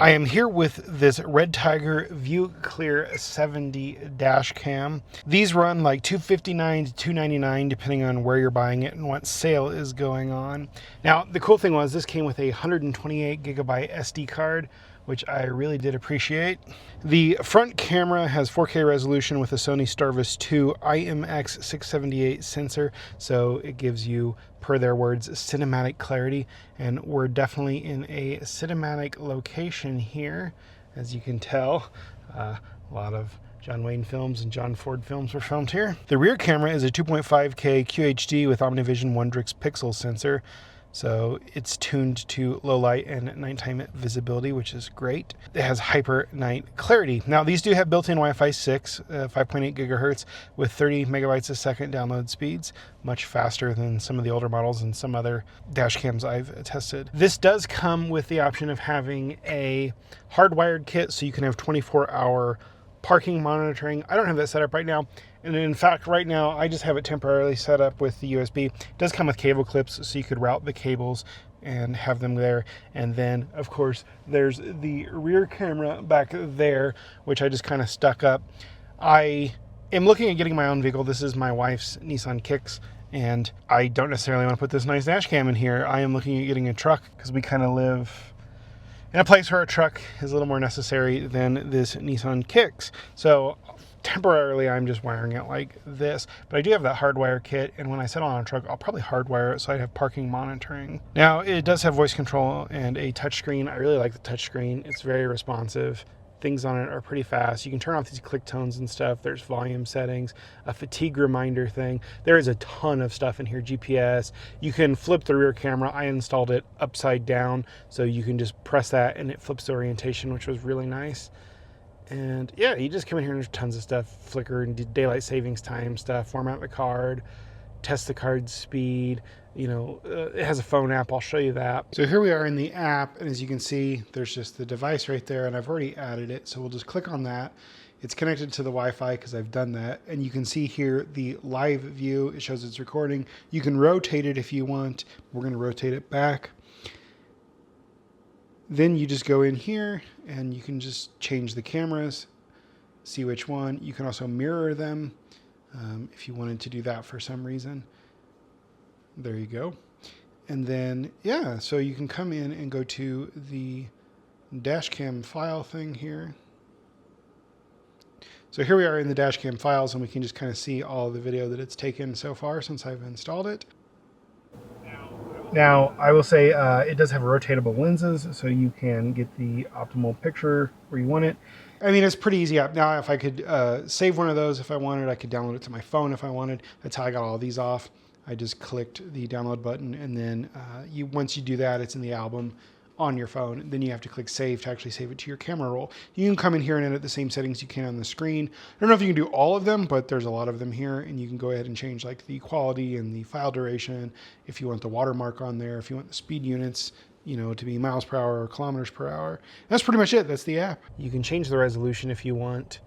I am here with this REDTIGER ViewClear 70 dash cam. These run like $259 to $299 depending on where you're buying it and what sale is going on. Now the cool thing was this came with a 128 gigabyte SD card, which I really did appreciate. The front camera has 4K resolution with a Sony STARVIS 2 IMX678 sensor, so it gives you, per their words, cinematic clarity, and we're definitely in a cinematic location here, as you can tell. A lot of John Wayne films and John Ford films were filmed here. The rear camera is a 2.5K QHD with OmniVision Wondrix pixel sensor. So it's tuned to low light and nighttime visibility, which is great. It has hyper night clarity. Now these do have built-in Wi-Fi 6, 5.8 gigahertz with 30 megabytes a second download speeds, much faster than some of the older models and some other dash cams I've tested. This does come with the option of having a hardwired kit, so you can have 24-hour parking monitoring. I don't have that set up right now. And in fact, right now, I just have it temporarily set up with the USB. It does come with cable clips, so you could route the cables and have them there. And then, of course, there's the rear camera back there, which I just kind of stuck up. I am looking at getting my own vehicle. This is my wife's Nissan Kicks, and I don't necessarily want to put this nice dash cam in here. I am looking at getting a truck because we kind of live in a place where a truck is a little more necessary than this Nissan Kicks. So temporarily I'm just wiring it like this, but I do have that hardwire kit, and when I settle on a truck I'll probably hardwire it so I'd have parking monitoring. Now it does have voice control and a touchscreen. I really like the touchscreen. It's very responsive. Things on it are pretty fast. You can turn off these click tones and stuff. There's volume settings, a fatigue reminder thing. There is a ton of stuff in here. GPS. You can flip the rear camera. I installed it upside down, so you can just press that and it flips the orientation, which was really nice. And yeah, you just come in here and there's tons of stuff. Flicker and daylight savings time stuff. Format the card. Test the card speed. You know, it has a phone app. I'll show you that. So here we are in the app, and as you can see, there's just the device right there, and I've already added it. So we'll just click on that. It's connected to the Wi-Fi because I've done that. And you can see here the live view. It shows it's recording. You can rotate it if you want. We're going to rotate it back. Then you just go in here and you can just change the cameras, see which one. You can also mirror them if you wanted to do that for some reason. There you go. And then, yeah, so you can come in and go to the dash cam file thing here. So here we are in the dash cam files, and we can just kind of see all the video that it's taken so far since I've installed it. Now, I will say it does have rotatable lenses, so you can get the optimal picture where you want it. I mean, it's pretty easy. Now, if I could save one of those if I wanted, I could download it to my phone if I wanted. That's how I got all these off. I just clicked the download button, and then once you do that, it's in the album on your phone. Then you have to click save to actually save it to your camera roll. You can come in here and edit the same settings you can on the screen. I don't know if you can do all of them, but there's a lot of them here, and you can go ahead and change like the quality and the file duration. If you want the watermark on there, if you want the speed units, you know, to be miles per hour or kilometers per hour. That's pretty much it. That's the app. You can change the resolution if you want,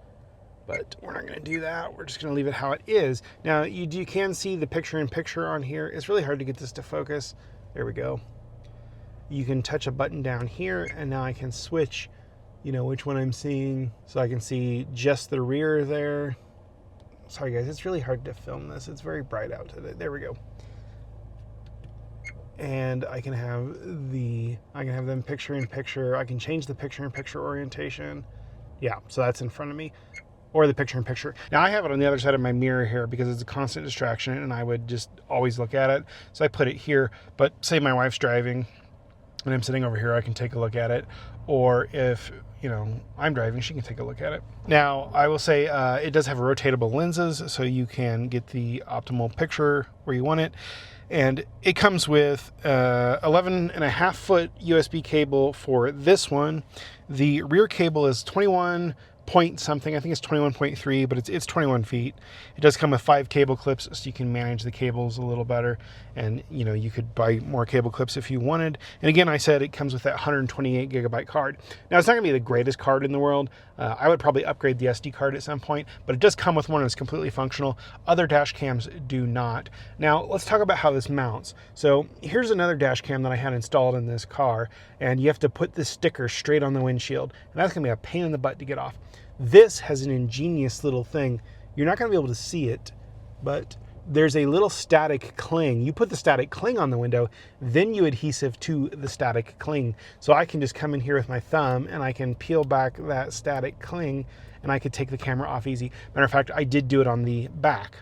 but we're not going to do that. We're just going to leave it how it is. Now, you can see the picture-in-picture on here. It's really hard to get this to focus. There we go. You can touch a button down here, and now I can switch, you know, which one I'm seeing. So I can see just the rear there. Sorry, guys. It's really hard to film this. It's very bright out today. There we go. And I can have them picture-in-picture. I can change the picture-in-picture orientation. Yeah, so that's in front of me. Or the picture-in-picture. Now I have it on the other side of my mirror here because it's a constant distraction and I would just always look at it. So I put it here, but say my wife's driving and I'm sitting over here, I can take a look at it. Or if, you know, I'm driving, she can take a look at it. Now, I will say it does have rotatable lenses, so you can get the optimal picture where you want it. And it comes with 11.5 foot USB cable for this one. The rear cable is 21 point something. I think it's 21.3, but it's 21 feet. It does come with 5 cable clips, so you can manage the cables a little better. And you could buy more cable clips if you wanted. And again, I said it comes with that 128 gigabyte card. Now, it's not gonna be the greatest card in the world. I would probably upgrade the SD card at some point, but it does come with one that's completely functional. Other dash cams do not. Now, let's talk about how this mounts. So here's another dash cam that I had installed in this car, and you have to put this sticker straight on the windshield, and that's gonna be a pain in the butt to get off. This has an ingenious little thing. You're not gonna be able to see it, but there's a little static cling. You put the static cling on the window, then you adhesive to the static cling. So I can just come in here with my thumb and I can peel back that static cling and I could take the camera off easy. Matter of fact, I did do it on the back.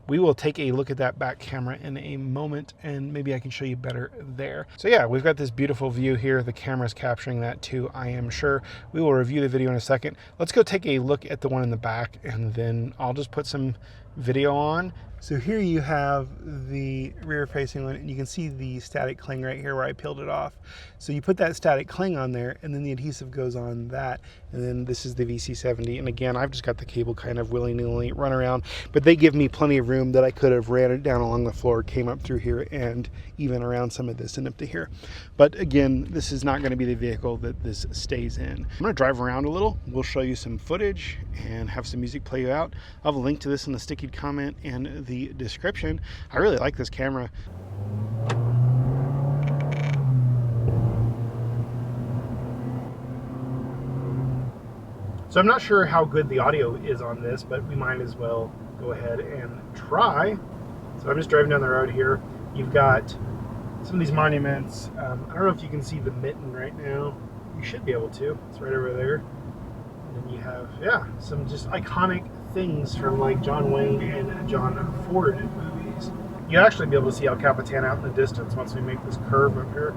We will take a look at that back camera in a moment, and maybe I can show you better there. So yeah, we've got this beautiful view here. The camera's capturing that too, I am sure. We will review the video in a second. Let's go take a look at the one in the back, and then I'll just put some video on. So here you have the rear facing one, and you can see the static cling right here where I peeled it off. So you put that static cling on there, and then the adhesive goes on that, and then this is the VC70. And again, I've just got the cable kind of willy-nilly run around, but they give me plenty of room that I could have ran it down along the floor, came up through here, and even around some of this and up to here. But again, this is not going to be the vehicle that this stays in. I'm going to drive around a little. We'll show you some footage and have some music play out. I'll have a link to this in the sticky comment and the description. I really like this camera. So I'm not sure how good the audio is on this, but we might as well go ahead and try. So I'm just driving down the road here. You've got some of these monuments. I don't know if you can see the mitten right now. You should be able to. It's right over there. And then you have, yeah, some just iconic things from like John Wayne and John Ford movies. You'll actually be able to see El Capitan out in the distance once we make this curve up here.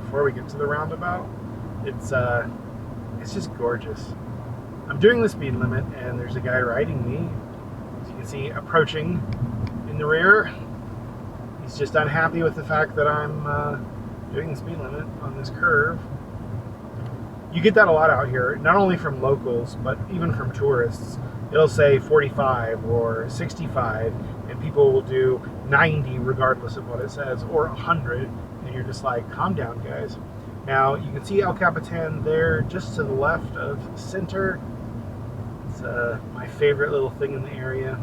Before we get to the roundabout, it's just gorgeous. I'm doing the speed limit, and there's a guy riding me. As you can see, approaching in the rear. He's just unhappy with the fact that I'm doing the speed limit on this curve. You get that a lot out here, not only from locals, but even from tourists. It'll say 45 or 65, and people will do 90 regardless of what it says, or 100, and you're just like, calm down, guys. Now, you can see El Capitan there, just to the left of center. It's my favorite little thing in the area.